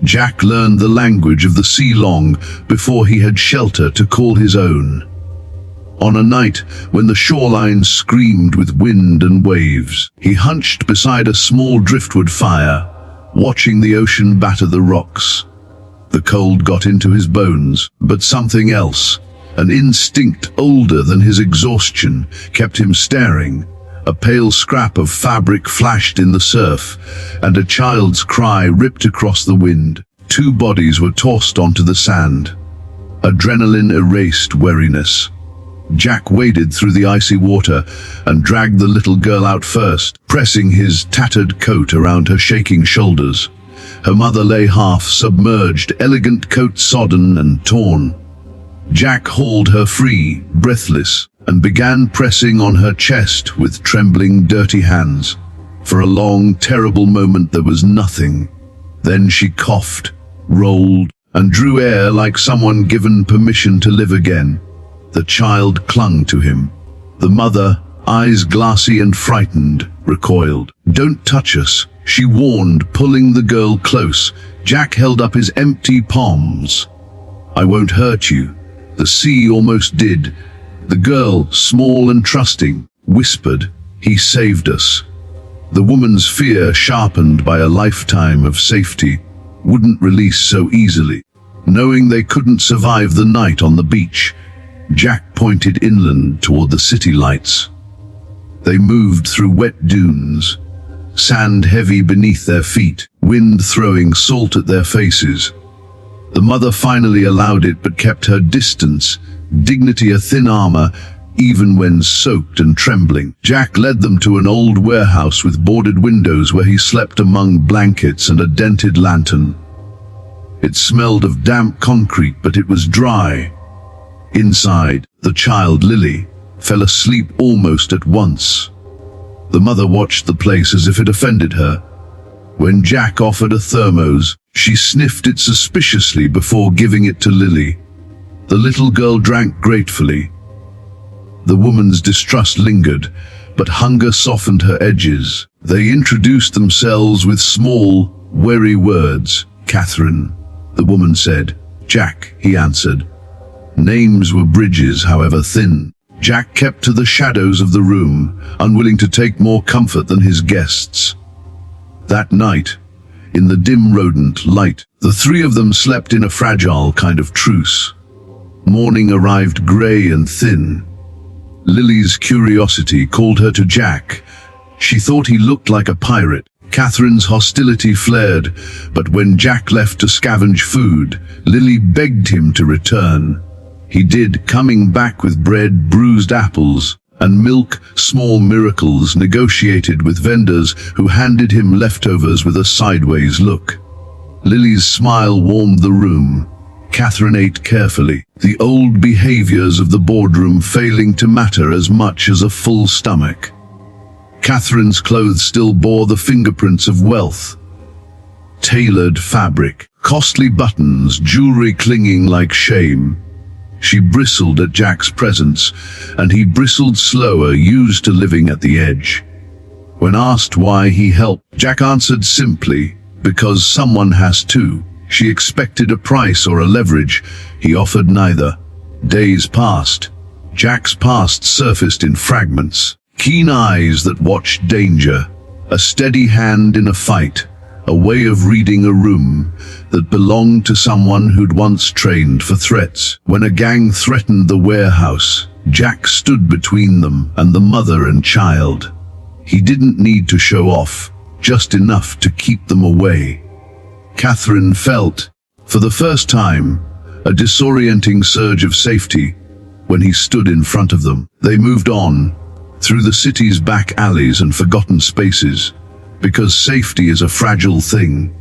Jack learned the language of the sea long before he had shelter to call his own. On a night when the shoreline screamed with wind and waves, he hunched beside a small driftwood fire, watching the ocean batter the rocks. The cold got into his bones, but something else, an instinct older than his exhaustion, kept him staring. A pale scrap of fabric flashed in the surf, and a child's cry ripped across the wind. Two bodies were tossed onto the sand. Adrenaline erased weariness. Jack waded through the icy water and dragged the little girl out first, pressing his tattered coat around her shaking shoulders. Her mother lay half submerged, elegant coat sodden and torn. Jack hauled her free, breathless, and began pressing on her chest with trembling, dirty hands. For a long, terrible moment there was nothing. Then she coughed, rolled, and drew air like someone given permission to live again. The child clung to him. The mother, eyes glassy and frightened, recoiled. "Don't touch us," she warned, pulling the girl close. Jack held up his empty palms. "I won't hurt you." The sea almost did. The girl, small and trusting, whispered, "He saved us." The woman's fear, sharpened by a lifetime of safety, wouldn't release so easily. Knowing they couldn't survive the night on the beach, Jack pointed inland toward the city lights. They moved through wet dunes, sand heavy beneath their feet, wind throwing salt at their faces. The mother finally allowed it but kept her distance, dignity a thin armor, even when soaked and trembling. Jack led them to an old warehouse with boarded windows where he slept among blankets and a dented lantern. It smelled of damp concrete, but it was dry. Inside, the child, Lily, fell asleep almost at once. The mother watched the place as if it offended her. When Jack offered a thermos, she sniffed it suspiciously before giving it to Lily. The little girl drank gratefully. The woman's distrust lingered, but hunger softened her edges. They introduced themselves with small, wary words. "Catherine," the woman said. "Jack," he answered. Names were bridges, however thin. Jack kept to the shadows of the room, unwilling to take more comfort than his guests. That night, in the dim rodent light, the three of them slept in a fragile kind of truce. Morning arrived grey and thin. Lily's curiosity called her to Jack. She thought he looked like a pirate. Catherine's hostility flared, but when Jack left to scavenge food, Lily begged him to return. He did, coming back with bread, bruised apples, and milk, small miracles negotiated with vendors who handed him leftovers with a sideways look. Lily's smile warmed the room. Catherine ate carefully, the old behaviors of the boardroom failing to matter as much as a full stomach. Catherine's clothes still bore the fingerprints of wealth. Tailored fabric, costly buttons, jewelry clinging like shame. She bristled at Jack's presence, and he bristled slower, used to living at the edge. When asked why he helped, Jack answered simply, "Because someone has to." She expected a price or a leverage. He offered neither. Days passed. Jack's past surfaced in fragments. Keen eyes that watched danger, a steady hand in a fight, a way of reading a room that belonged to someone who'd once trained for threats. When a gang threatened the warehouse, Jack stood between them and the mother and child. He didn't need to show off, just enough to keep them away. Catherine felt, for the first time, a disorienting surge of safety when he stood in front of them. They moved on, through the city's back alleys and forgotten spaces, because safety is a fragile thing.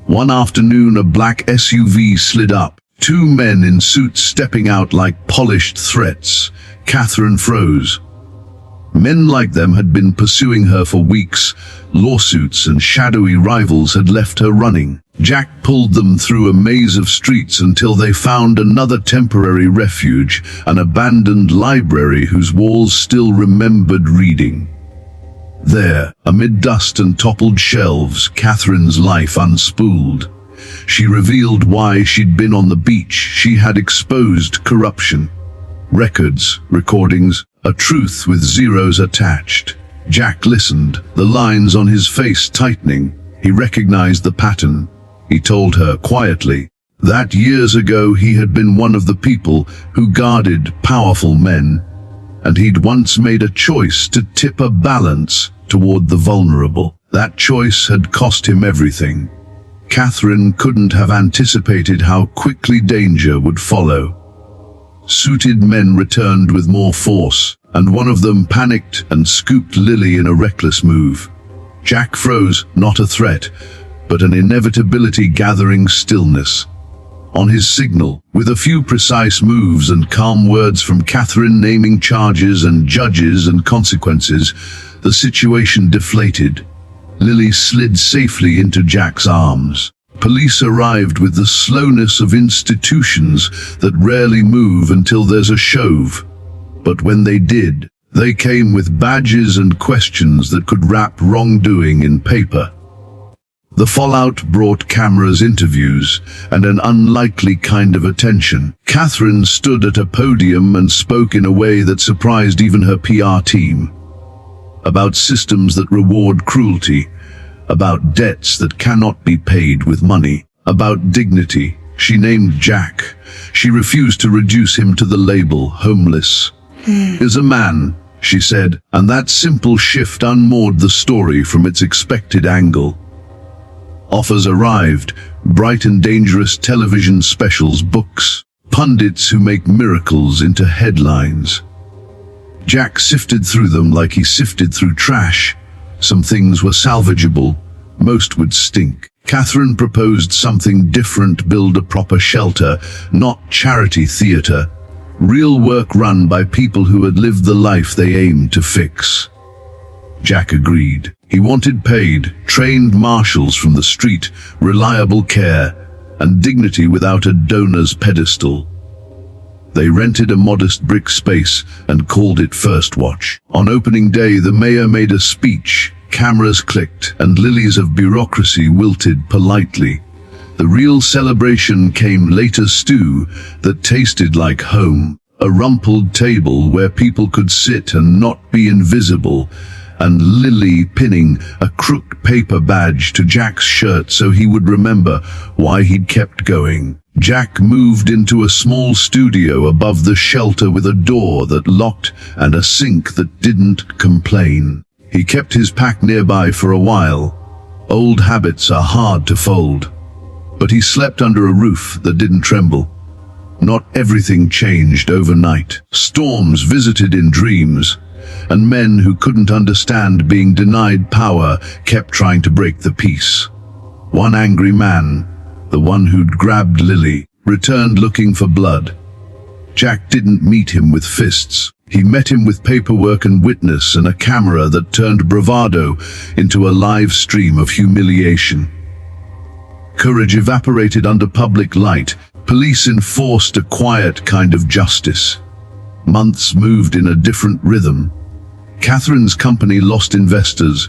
One afternoon, a black SUV slid up, two men in suits stepping out like polished threats. Catherine froze. Men like them had been pursuing her for weeks. Lawsuits and shadowy rivals had left her running. Jack pulled them through a maze of streets until they found another temporary refuge, an abandoned library whose walls still remembered reading. There, amid dust and toppled shelves, Catherine's life unspooled. She revealed why she'd been on the beach. She had exposed corruption. Records, recordings, a truth with zeros attached. Jack listened, the lines on his face tightening. He recognized the pattern. He told her quietly that years ago he had been one of the people who guarded powerful men, and he'd once made a choice to tip a balance toward the vulnerable. That choice had cost him everything. Catherine couldn't have anticipated how quickly danger would follow. Suited men returned with more force, and one of them panicked and scooped Lily in a reckless move. Jack froze, not a threat, but an inevitability gathering stillness. On his signal, with a few precise moves and calm words from Catherine naming charges and judges and consequences, the situation deflated. Lily slid safely into Jack's arms. Police arrived with the slowness of institutions that rarely move until there's a shove. But when they did, they came with badges and questions that could wrap wrongdoing in paper. The fallout brought cameras, interviews, and an unlikely kind of attention. Catherine stood at a podium and spoke in a way that surprised even her PR team. About systems that reward cruelty, about debts that cannot be paid with money, about dignity. She named Jack. She refused to reduce him to the label homeless. Is a man, she said, and that simple shift unmoored the story from its expected angle. Offers arrived, bright and dangerous television specials, books, pundits who make miracles into headlines. Jack sifted through them like he sifted through trash. Some things were salvageable, most would stink. Catherine proposed something different: build a proper shelter, not charity theater. Real work run by people who had lived the life they aimed to fix. Jack agreed. He wanted paid, trained marshals from the street, reliable care, and dignity without a donor's pedestal. They rented a modest brick space and called it First Watch. On opening day, the mayor made a speech. Cameras clicked, and lilies of bureaucracy wilted politely. The real celebration came later: stew that tasted like home, a rumpled table where people could sit and not be invisible, and Lily pinning a crooked paper badge to Jack's shirt so he would remember why he'd kept going. Jack moved into a small studio above the shelter with a door that locked and a sink that didn't complain. He kept his pack nearby for a while. Old habits are hard to fold. But he slept under a roof that didn't tremble. Not everything changed overnight. Storms visited in dreams, and men who couldn't understand being denied power kept trying to break the peace. One angry man, the one who'd grabbed Lily, returned looking for blood. Jack didn't meet him with fists. He met him with paperwork and witness and a camera that turned bravado into a live stream of humiliation. Courage evaporated under public light. Police enforced a quiet kind of justice. Months moved in a different rhythm. Catherine's company lost investors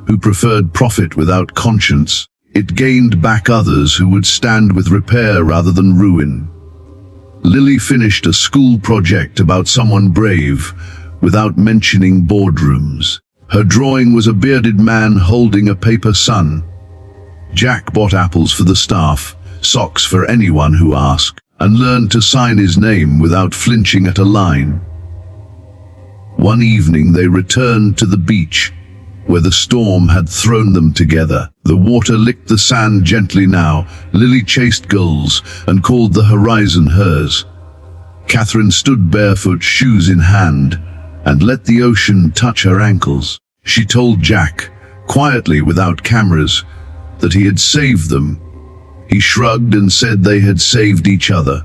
who preferred profit without conscience. It gained back others who would stand with repair rather than ruin. Lily finished a school project about someone brave without mentioning boardrooms. Her drawing was a bearded man holding a paper sun. Jack bought apples for the staff, socks for anyone who asked, and learned to sign his name without flinching at a line. One evening they returned to the beach, where the storm had thrown them together. The water licked the sand gently now. Lily chased gulls and called the horizon hers. Catherine stood barefoot, shoes in hand, and let the ocean touch her ankles. She told Jack, quietly without cameras, that he had saved them. He shrugged and said they had saved each other.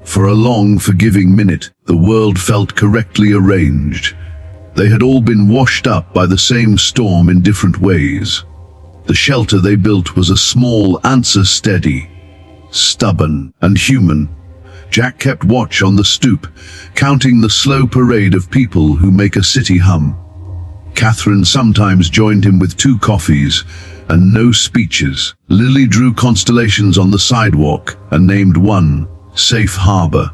For a long, forgiving minute, the world felt correctly arranged. They had all been washed up by the same storm in different ways. The shelter they built was a small answer, steady, stubborn, and human. Jack kept watch on the stoop, counting the slow parade of people who make a city hum. Catherine sometimes joined him with 2 coffees, and no speeches. Lily drew constellations on the sidewalk and named one Safe Harbor.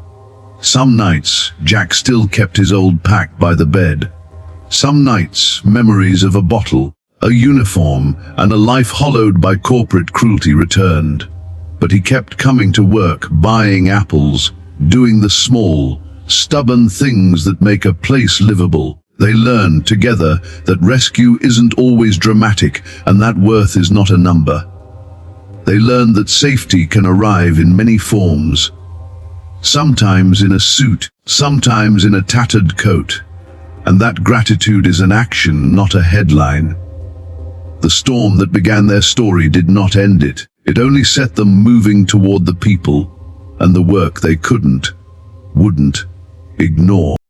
Some nights, Jack still kept his old pack by the bed. Some nights, memories of a bottle, a uniform, and a life hollowed by corporate cruelty returned. But he kept coming to work, buying apples, doing the small, stubborn things that make a place livable. They learned together that rescue isn't always dramatic and that worth is not a number. They learned that safety can arrive in many forms. Sometimes in a suit, sometimes in a tattered coat. And that gratitude is an action, not a headline. The storm that began their story did not end it. It only set them moving toward the people and the work they wouldn't ignore.